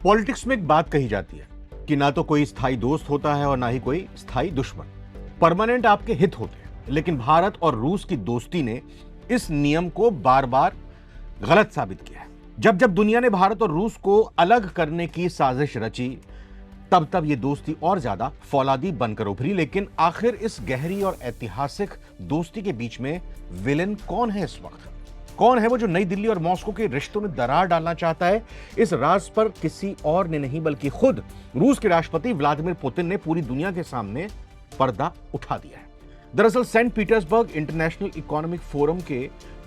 Politics में एक बात कही जाती है कि ना तो कोई स्थायी दोस्त होता है और ना ही कोई स्थायी दुश्मन। परमानेंट आपके हित होते हैं, लेकिन भारत और रूस की दोस्ती ने इस नियम को बार बार गलत साबित किया है। जब जब दुनिया ने भारत और रूस को अलग करने की साजिश रची, तब तब ये दोस्ती और ज्यादा फौलादी बनकर उभरी। लेकिन आखिर इस गहरी और ऐतिहासिक दोस्ती के बीच में विलेन कौन है इस वक्त? कौन है वो जो नई दिल्ली और मॉस्को के रिश्तों में दरार डालना चाहता है? इस राज पर किसी और ने नहीं बल्कि खुद रूस के राष्ट्रपति व्लादिमीर पुतिन ने पूरी दुनिया के सामने पर्दा उठा दिया है। दरअसल Saint Petersburg international economic forum के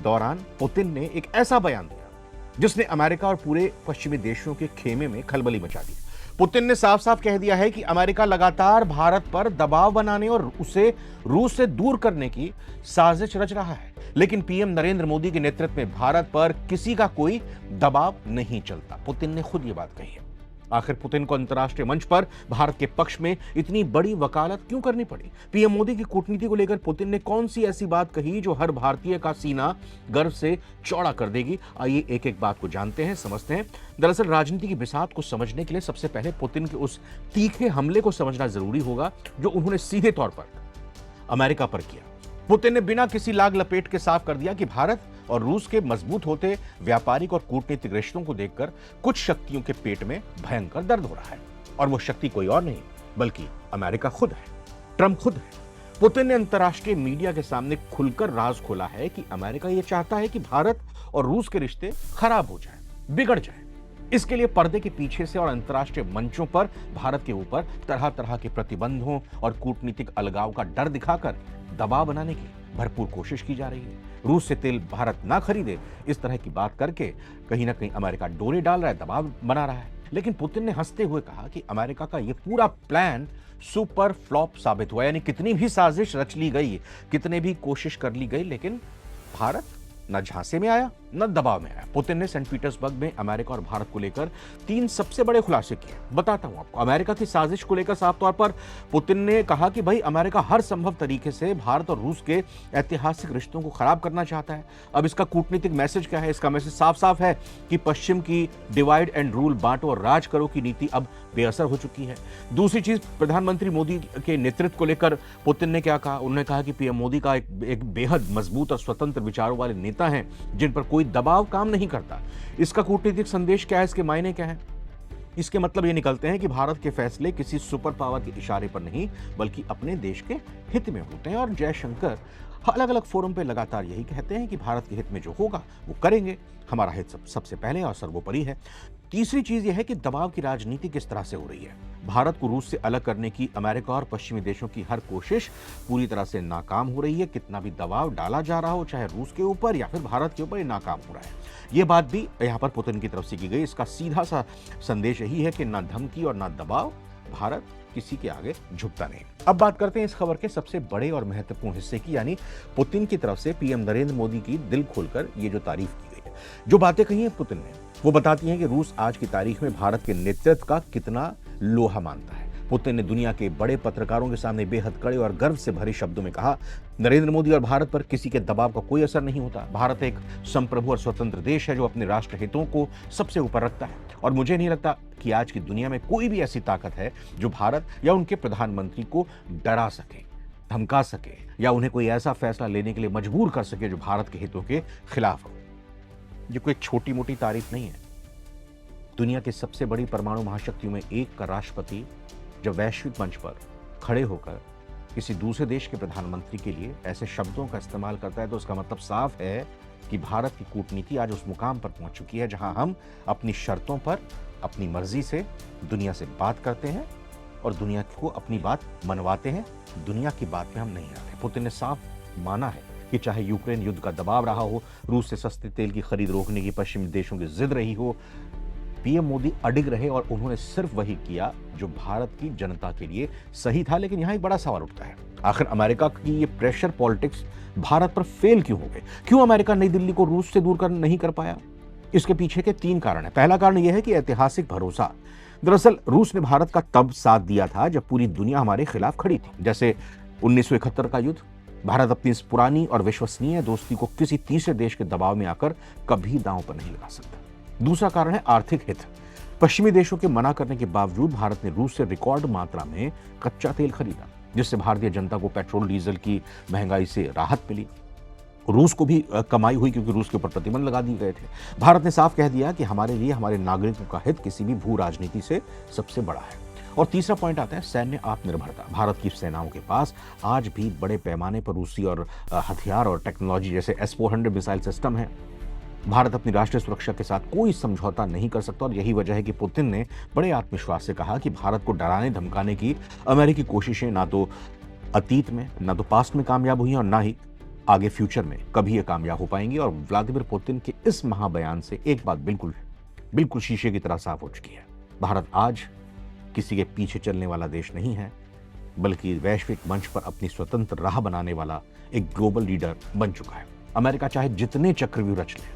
दौरान पुतिन ने एक ऐसा बयान दिया जिसने अमेरिका और पूरे पश्चिमी देशों के खेमे में खलबली मचा दी। पुतिन ने साफ साफ कह दिया है कि अमेरिका लगातार भारत पर दबाव बनाने और उसे रूस से दूर करने की साजिश रच रहा है, लेकिन पीएम नरेंद्र मोदी के नेतृत्व में भारत पर किसी का कोई दबाव नहीं चलता। पुतिन ने खुद ये बात कही है। आखिर पुतिन को अंतर्राष्ट्रीय मंच पर भारत के पक्ष में इतनी बड़ी वकालत क्यों करनी पड़ी? पीएम मोदी की कूटनीति को लेकर पुतिन ने कौन सी ऐसी बात कही जो हर भारतीय का सीना गर्व से चौड़ा कर देगी? आइए एक एक बात को जानते हैं, समझते हैं। दरअसल राजनीति की बिसात को समझने के लिए सबसे पहले पुतिन के उस तीखे हमले को समझना जरूरी होगा जो उन्होंने सीधे तौर पर अमेरिका पर किया। पुतिन ने बिना किसी लाग लपेट के साफ कर दिया कि भारत और रूस के मजबूत होते व्यापारिक और कूटनीतिक रिश्तों को देखकर कुछ शक्तियों के पेट में भयंकर दर्द हो रहा है, और वो शक्ति कोई और नहीं बल्कि अमेरिका खुद है, ट्रंप खुद है। पुतिन ने अंतर्राष्ट्रीय मीडिया के सामने खुलकर राज खोला है कि अमेरिका ये चाहता है कि भारत और रूस के रिश्ते खराब हो जाएं, बिगड़ जाएं। इसके लिए पर्दे के पीछे से और अंतर्राष्ट्रीय मंचों पर भारत के ऊपर तरह तरह के प्रतिबंधों और कूटनीतिक अलगाव का डर दिखाकर दबाव बनाने की भरपूर कोशिश की जा रही है। रूस से तेल भारत ना खरीदे, इस तरह की बात करके कहीं ना कहीं अमेरिका डोरे डाल रहा है, दबाव बना रहा है। लेकिन पुतिन ने हंसते हुए कहा कि अमेरिका का यह पूरा प्लान सुपर फ्लॉप साबित हुआ। यानी कितनी भी साजिश रच ली गई, कितने भी कोशिश कर ली गई, लेकिन भारत न झांसे में आया न दबाव में आया। पुतिन ने सेंट पीटर्सबर्ग में अमेरिका और भारत को लेकर 3 सबसे बड़े खुलासे किए। बताता हूं आपको। अमेरिका की साजिश को लेकर साफ तौर पर पुतिन ने कहा कि भाई अमेरिका हर संभव तरीके से भारत और रूस के ऐतिहासिक रिश्तों को खराब करना चाहता है। अब इसका कूटनीतिक मैसेज क्या है? इसका मैसेज साफ साफ है कि पश्चिम की डिवाइड एंड रूल, बांटो और राज करो की नीति अब बेअसर हो चुकी है। दूसरी चीज, प्रधानमंत्री मोदी के नेतृत्व को लेकर पुतिन ने क्या कहा? उन्होंने कहा कि पीएम मोदी का एक बेहद मजबूत और स्वतंत्र विचारों वाले नेता हैं जिन पर कोई दबाव काम नहीं करता। इसका कूटनीतिक संदेश क्या है? इसके मायने क्या है? इसके मतलब ये निकलते हैं कि भारत के फैसले किसी सुपर पावर के इशारे पर नहीं बल्कि अपने देश के हित में होते हैं। और जयशंकर अलग अलग फोरम पे लगातार यही कहते हैं कि भारत के हित में जो होगा वो करेंगे, हमारा हित सबसे पहले और सर्वोपरि है। तीसरी चीज यह है कि दबाव की राजनीति किस तरह से हो रही है। भारत को रूस से अलग करने की अमेरिका और पश्चिमी देशों की हर कोशिश पूरी तरह से नाकाम हो रही है। कितना भी दबाव डाला जा रहा हो, चाहे रूस के ऊपर या फिर भारत के ऊपर, ये नाकाम हो रहा है। ये बात भी यहाँ पर पुतिन की तरफ से की गई। इसका सीधा सा संदेश यही है कि ना धमकी और ना दबाव, भारत किसी के आगे झुकता नहीं। अब बात करते हैं इस खबर के सबसे बड़े और महत्वपूर्ण हिस्से की, यानी पुतिन की तरफ से पीएम नरेंद्र मोदी की दिल खोलकर ये जो तारीफ की गई है। जो बातें कही हैं पुतिन ने, वो बताती हैं कि रूस आज की तारीख में भारत के नेतृत्व का कितना लोहा मानता है। पुतिन ने दुनिया के बड़े पत्रकारों के सामने बेहद कड़े और गर्व से भरे शब्दों में कहा, नरेंद्र मोदी और भारत पर किसी के दबाव का कोई असर नहीं होता। भारत एक संप्रभु और स्वतंत्र देश है जो अपने राष्ट्र हितों को सबसे ऊपर रखता है, और मुझे नहीं लगता कि आज की दुनिया में कोई भी ऐसी ताकत है जो भारत या उनके प्रधानमंत्री को डरा सके, धमका सके या उन्हें कोई ऐसा फैसला लेने के लिए मजबूर कर सके जो भारत के हितों के खिलाफ हो। ये कोई छोटी मोटी तारीफ नहीं है। दुनिया की सबसे बड़ी परमाणु महाशक्तियों में एक का राष्ट्रपति जब वैश्विक मंच पर खड़े होकर किसी दूसरे देश के प्रधानमंत्री के लिए ऐसे शब्दों का इस्तेमाल करता है, तो उसका मतलब साफ है कि भारत की कूटनीति आज उस मुकाम पर पहुंच चुकी है जहां हम अपनी शर्तों पर अपनी मर्जी से दुनिया से बात करते हैं और दुनिया को अपनी बात मनवाते हैं। दुनिया की बात में हम नहीं आते। पुतिन ने साफ माना है कि चाहे यूक्रेन युद्ध का दबाव रहा हो, रूस से सस्ते तेल की खरीद रोकने की पश्चिमी देशों की जिद रही हो, पीएम मोदी अडिग रहे और उन्होंने सिर्फ वही किया जो भारत की जनता के लिए सही था। लेकिन यहां एक बड़ा सवाल उठता है, आखिर अमेरिका की ये प्रेशर पॉलिटिक्स भारत पर फेल क्यों हो गए? क्यों अमेरिका नई दिल्ली को रूस से दूर नहीं कर पाया? इसके पीछे के 3 कारण है। पहला कारण यह है कि ऐतिहासिक भरोसा। दरअसल रूस ने भारत का तब साथ दिया था जब पूरी दुनिया हमारे खिलाफ खड़ी थी, जैसे 1971 का युद्ध। भारत अपनी इस पुरानी और विश्वसनीय दोस्ती को किसी तीसरे देश के दबाव में आकर कभी दांव पर नहीं लगा सकता। दूसरा कारण है आर्थिक हित। पश्चिमी देशों के मना करने के बावजूद भारत ने रूस से रिकॉर्ड मात्रा में कच्चा तेल खरीदा, जिससे भारतीय जनता को पेट्रोल डीजल की महंगाई से राहत मिली। रूस को भी कमाई हुई, क्योंकि रूस के ऊपर प्रतिबंध लगा दिए गए थे। भारत ने साफ कह दिया कि हमारे लिए हमारे नागरिकों का हित किसी भी भू राजनीति से सबसे बड़ा है। और तीसरा पॉइंट आता है सैन्य आत्मनिर्भरता। भारत की सेनाओं के पास आज भी बड़े पैमाने पर रूसी और हथियार और टेक्नोलॉजी जैसे S-400 मिसाइल सिस्टम है। भारत अपनी राष्ट्रीय सुरक्षा के साथ कोई समझौता नहीं कर सकता, और यही वजह है कि पुतिन ने बड़े आत्मविश्वास से कहा कि भारत को डराने धमकाने की अमेरिकी कोशिशें ना तो अतीत में, ना तो पास्ट में कामयाब हुई और ना ही आगे फ्यूचर में कभी ये कामयाब हो पाएंगी। और व्लादिमीर पुतिन के इस महाबयान से एक बात बिल्कुल शीशे की तरह साफ हो चुकी है। भारत आज किसी के पीछे चलने वाला देश नहीं है, बल्कि वैश्विक मंच पर अपनी स्वतंत्र राह बनाने वाला एक ग्लोबल लीडर बन चुका है। अमेरिका चाहे जितने चक्रव्यूह रच ले,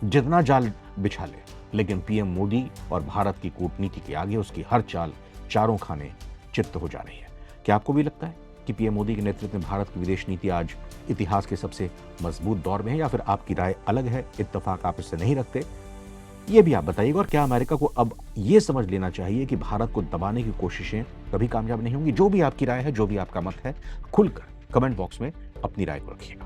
जितना जाल बिछा ले, लेकिन पीएम मोदी और भारत की कूटनीति के आगे उसकी हर चाल चारों खाने चित्त हो जा रही है। क्या आपको भी लगता है कि पीएम मोदी के नेतृत्व में भारत की विदेश नीति आज इतिहास के सबसे मजबूत दौर में है, या फिर आपकी राय अलग है, इत्तेफाक आप इससे नहीं रखते? ये भी आप बताइएगा। और क्या अमेरिका को अब ये समझ लेना चाहिए कि भारत को दबाने की कोशिशें कभी कामयाब नहीं होंगी? जो भी आपकी राय है, जो भी आपका मत है, खुलकर कमेंट बॉक्स में अपनी राय को रखिएगा।